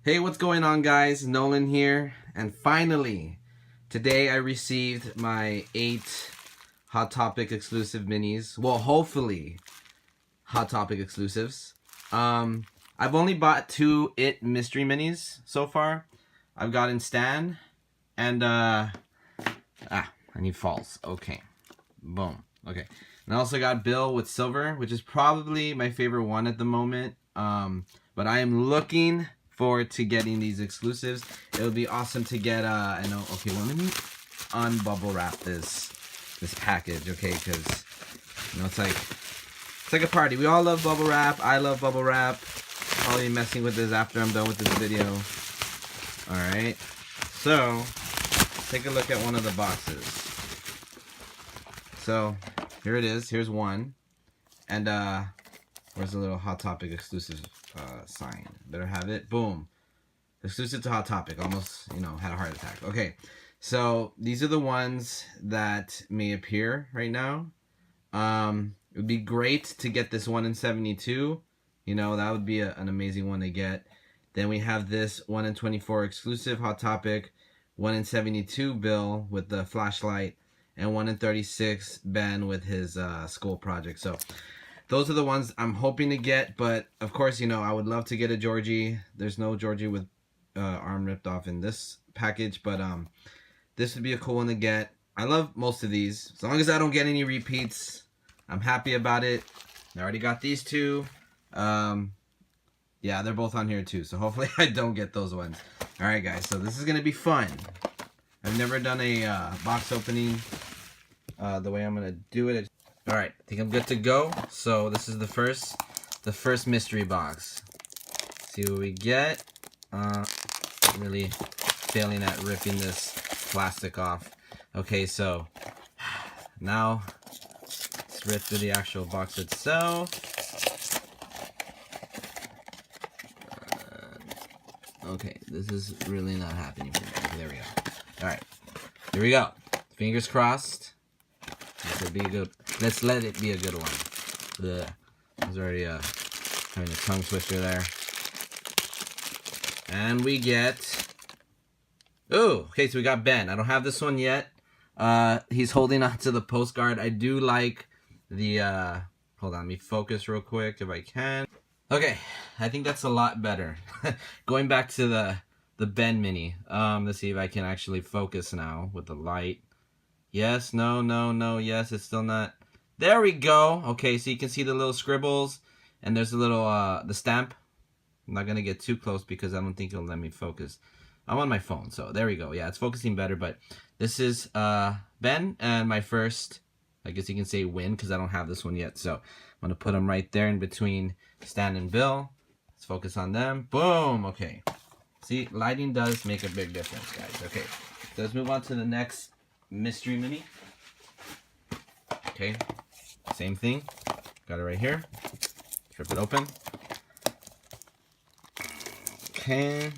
Hey, what's going on, guys? Nolan here, and finally, today I received my 8 Hot Topic exclusive minis. Well, hopefully, Hot Topic exclusives. I've only bought 2 IT mystery minis so far. I've gotten Stan, and I need false. Okay, boom. Okay, and I also got Bill with silver, which is probably my favorite one at the moment. But I am looking forward to getting these exclusives. It would be awesome to get I know. Okay, well, let me unbubble wrap this package, okay? Because you know it's like a party. We all love bubble wrap. I love bubble wrap. I'll be messing with this after I'm done with this video. All right, so take a look at one of the boxes. So here it is. Here's one, and where's the little Hot Topic exclusive sign? Better have it. Boom. Exclusive to Hot Topic. Almost, had a heart attack. Okay. So these are the ones that may appear right now. It would be great to get this 1 in 72. That would be an amazing one to get. Then we have this 1 in 24 exclusive Hot Topic, 1 in 72 Bill with the flashlight, and 1 in 36 Ben with his school project. So those are the ones I'm hoping to get, but of course, I would love to get a Georgie. There's no Georgie with arm ripped off in this package, but this would be a cool one to get. I love most of these. As long as I don't get any repeats, I'm happy about it. I already got these 2. Yeah, they're both on here too, so hopefully I don't get those ones. Alright guys, so this is going to be fun. I've never done a box opening the way I'm going to do it. Alright, I think I'm good to go. So this is the first mystery box. See what we get. Really failing at ripping this plastic off. Okay, so now let's rip through the actual box itself. Okay, this is really not happening for me. Okay, there we go. Alright, here we go. Fingers crossed. Let's let it be a good one. Ugh. I was already having a tongue twister there. And we get... Oh, okay, so we got Ben. I don't have this one yet. He's holding on to the postcard. I do like the... Hold on, let me focus real quick if I can. Okay, I think that's a lot better. Going back to the Ben mini. Let's see if I can actually focus now with the light. Yes, no, yes, it's still not. There we go. Okay, so you can see the little scribbles, and there's a little, the stamp. I'm not going to get too close because I don't think it'll let me focus. I'm on my phone, so there we go. Yeah, it's focusing better, but this is Ben, and my first, I guess you can say win, because I don't have this one yet. So I'm going to put them right there in between Stan and Bill. Let's focus on them. Boom. Okay. See, lighting does make a big difference, guys. Okay, so let's move on to the next mystery mini. Okay, same thing. Got it right here. Rip it open. Okay.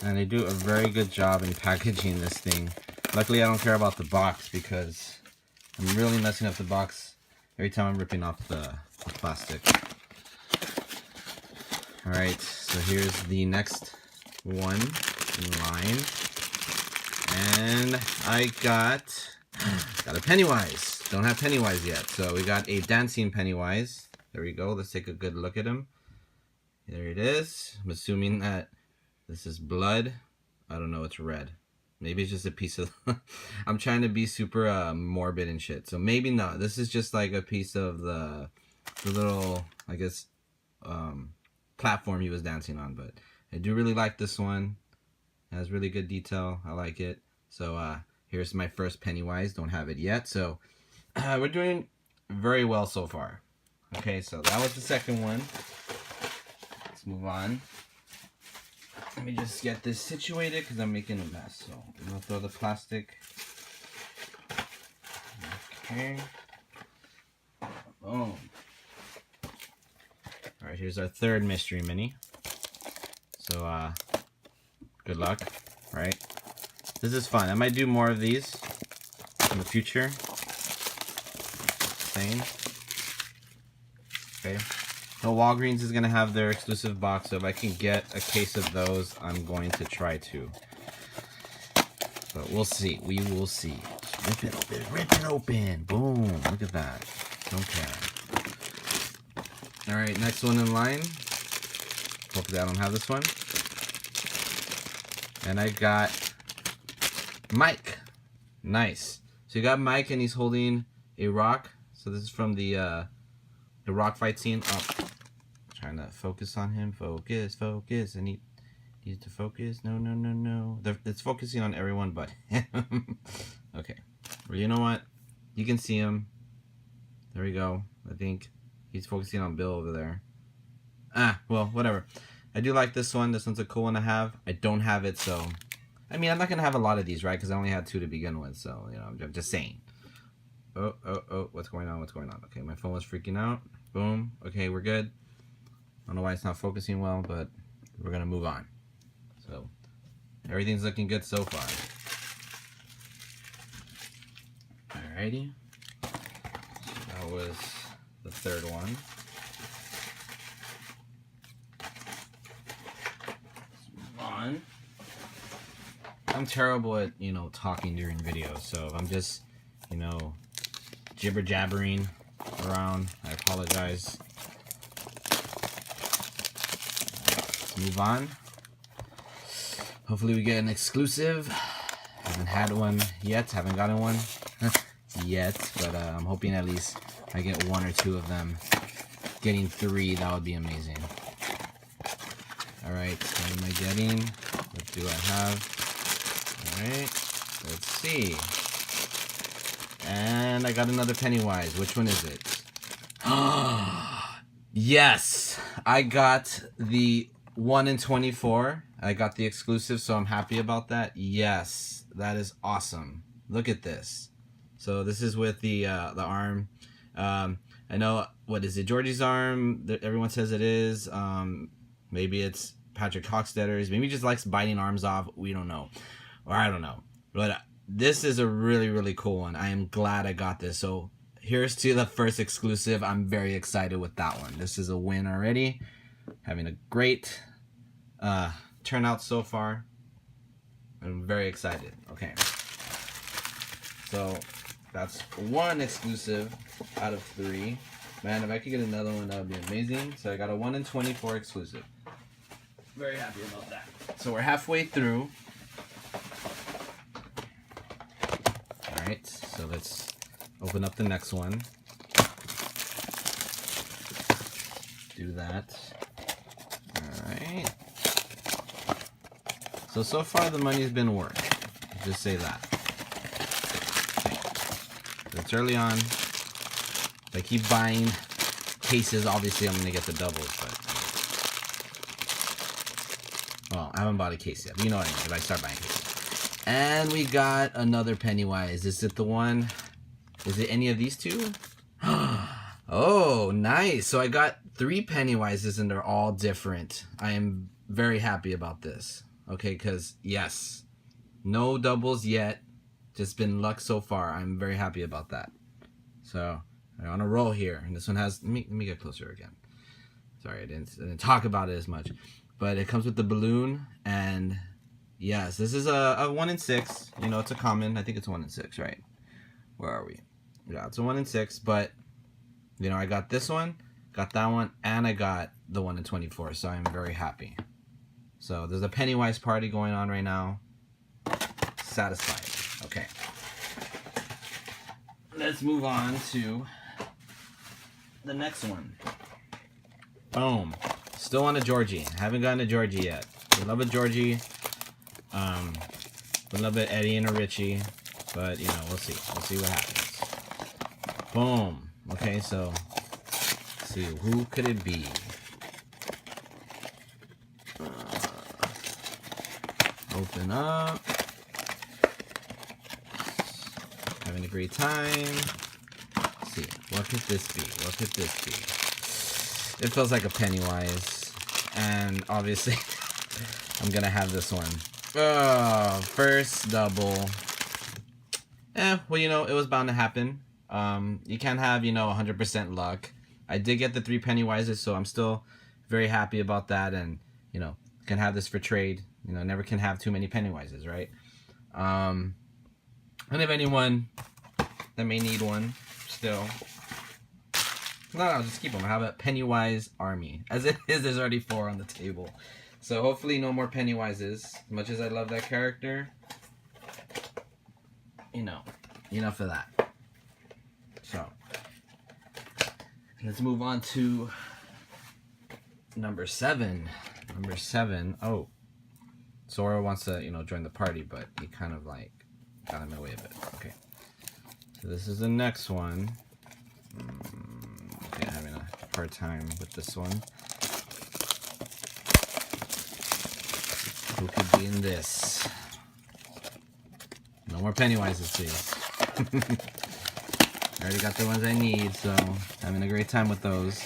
And they do a very good job in packaging this thing. Luckily, I don't care about the box because I'm really messing up the box every time I'm ripping off the plastic. Alright, so here's the next one in line. And I got a Pennywise. Don't have Pennywise yet. So we got a dancing Pennywise. There we go. Let's take a good look at him. There it is. I'm assuming that this is blood. I don't know. It's red. Maybe it's just a piece of... I'm trying to be super morbid and shit. So maybe not. This is just like a piece of the little, I guess, platform he was dancing on. But I do really like this one. It has really good detail. I like it. So here's my first Pennywise. Don't have it yet. So we're doing very well so far. Okay, so that was the second one. Let's move on. Let me just get this situated because I'm making a mess. So I'm going to throw the plastic. Okay. Boom. Alright, here's our third mystery mini. So, good luck, right? This is fun. I might do more of these in the future. Same. Okay. So Walgreens is gonna have their exclusive box, so if I can get a case of those, I'm going to try to. But we'll see. We will see. Rip it open. Rip it open. Boom. Look at that. Don't care. Alright, next one in line. Hopefully I don't have this one. And I got Mike. Nice. So you got Mike and he's holding a rock. So this is from the rock fight scene. Oh, trying to focus on him. Focus, focus. I need to focus. No, no, no, no. It's focusing on everyone but him. Okay. Well, you know what? You can see him. There we go. I think he's focusing on Bill over there. Ah, well, whatever. I do like this one. This one's a cool one to have. I don't have it, so... I mean, I'm not going to have a lot of these, right? Because I only had 2 to begin with, so, you know, I'm just saying. Oh, what's going on? What's going on? Okay, my phone was freaking out. Boom. Okay, we're good. I don't know why it's not focusing well, but we're going to move on. So, everything's looking good so far. Alrighty. That was the third one. Let's move on. I'm terrible at, you know, talking during videos, so if I'm just, you know, jibber jabbering around, I apologize. Let's move on. Hopefully we get an exclusive. Haven't had one yet, haven't gotten one yet, but I'm hoping at least I get 1 or 2 of them. Getting 3, that would be amazing. Alright, what am I getting? What do I have? Alright, let's see. And I got another Pennywise. Which one is it? Yes! I got the 1 in 24. I got the exclusive, so I'm happy about that. Yes, that is awesome. Look at this. So this is with the arm. I know, what is it? Georgie's arm. Everyone says it is. Maybe it's Patrick Hockstetter's. Maybe he just likes biting arms off. We don't know. Or I don't know. But this is a really, really cool one. I am glad I got this. So here's to the first exclusive. I'm very excited with that one. This is a win already. Having a great turnout so far. I'm very excited. Okay. So that's 1 exclusive out of 3. Man, if I could get another one, that would be amazing. So I got a 1 in 24 exclusive. Very happy about that. So we're halfway through. Alright, so let's open up the next one. Do that. Alright. So far the money's been worth. Just say that. Okay. So it's early on. If I keep buying cases, obviously I'm going to get the doubles, but... Well, I haven't bought a case yet, but you know what I mean, if I start buying cases. And we got another Pennywise. Is it the one? Is it any of these 2? Oh, nice. So I got 3 Pennywises and they're all different. I am very happy about this. Okay, because yes, no doubles yet. Just been luck so far. I'm very happy about that. So we're on a roll here. And this one has, let me get closer again. Sorry, I didn't talk about it as much. But it comes with the balloon and... Yes, this is a 1 in 6. You know, it's a common. I think it's 1 in 6, right? Where are we? Yeah, it's a 1 in 6. But, you know, I got this one, got that one, and I got the 1 in 24. So I'm very happy. So there's a Pennywise party going on right now. Satisfied. Okay. Let's move on to the next one. Boom. Still on a Georgie. Haven't gotten a Georgie yet. We love a Georgie. A little bit Eddie and a Richie, but you know, we'll see. We'll see what happens. Boom. Okay, so let's see, who could it be? Open up. Having a great time. Let's see, what could this be? What could this be? It feels like a Pennywise, and obviously I'm gonna have this one. Oh, first double. Well, you know, it was bound to happen. You can't have, you know, 100% luck. I did get the 3 Pennywises, so I'm still very happy about that, and you know, can have this for trade. You know, never can have too many Pennywises, right? And if anyone that may need one still, no, I'll just keep them. I have a Pennywise army. As it is, there's already 4 on the table. So hopefully no more Pennywises. As much as I love that character, you know, enough of that. So let's move on to number 7. Number 7. Oh, Sora wants to, you know, join the party, but he kind of like got in the way of it. Okay. So this is the next one. Okay, having a hard time with this one. Who could be in this? No more Pennywises, please. I already got the ones I need, so having a great time with those.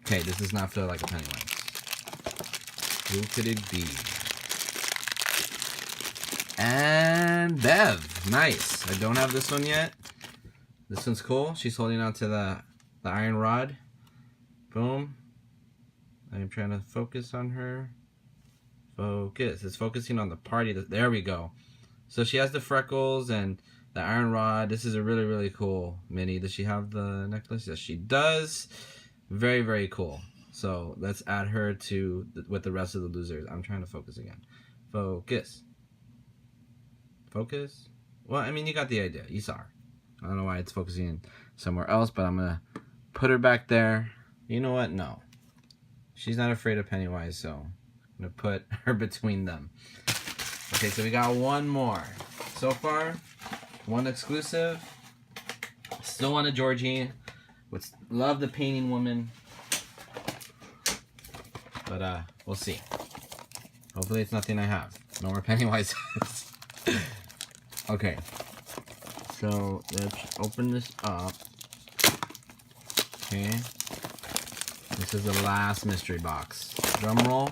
Okay, this does not feel like a Pennywise. Who could it be? And Bev. Nice. I don't have this one yet. This one's cool. She's holding on to the iron rod. Boom. I'm trying to focus on her. Focus. It's focusing on the party. There we go. So she has the freckles and the iron rod. This is a really, really cool mini. Does she have the necklace? Yes, she does. Very, very cool. So let's add her to with the rest of the losers. I'm trying to focus again. Focus. Focus? Well, I mean, you got the idea. You saw her. I don't know why it's focusing somewhere else, but I'm going to put her back there. You know what? No. She's not afraid of Pennywise, so I'm going to put her between them. Okay, so we got one more. So far, one exclusive. Still want a Georgie. Would love the painting woman. But we'll see. Hopefully it's nothing I have. No more Pennywise. Okay. So let's open this up. Okay. This is the last mystery box. Drum roll,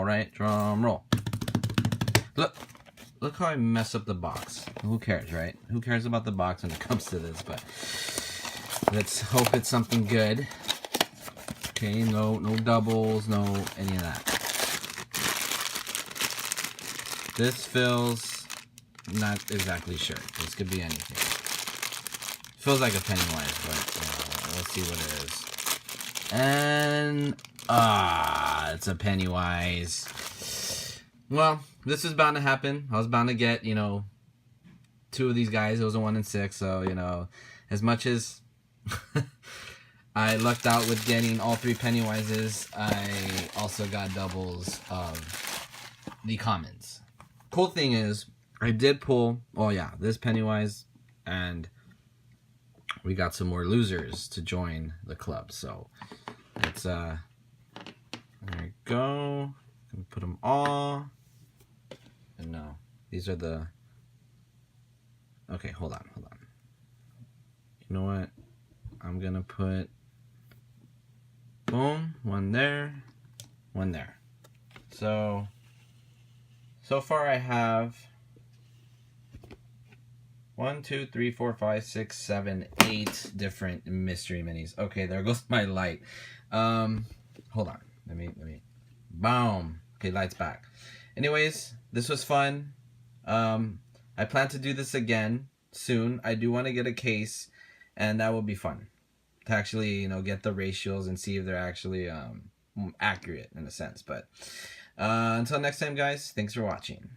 right? Drum roll. Look how I mess up the box. Who cares, right? Who cares about the box when it comes to this? But let's hope it's something good. Okay, no doubles, no any of that. This feels not exactly sure. This could be anything. Feels like a Pennywise, but we'll see what it is. And it's a Pennywise. Well, this is bound to happen. I was bound to get, you know, 2 of these guys. It was a 1 in 6, so, you know, as much as I lucked out with getting all 3 Pennywises, I also got doubles of the commons. Cool thing is, I did pull, oh yeah, this Pennywise, and we got some more losers to join the club. So it's there we go. Gonna put them all. And no, these are the. Okay, hold on. You know what? I'm gonna put. Boom, one there, one there. So far I have 1, 2, 3, 4, 5, 6, 7, 8 different mystery minis. Okay, there goes my light. Hold on. Let me. Boom. Okay, light's back. Anyways, this was fun. I plan to do this again soon. I do want to get a case, and that will be fun to actually, you know, get the ratios and see if they're actually accurate in a sense. But until next time, guys, thanks for watching.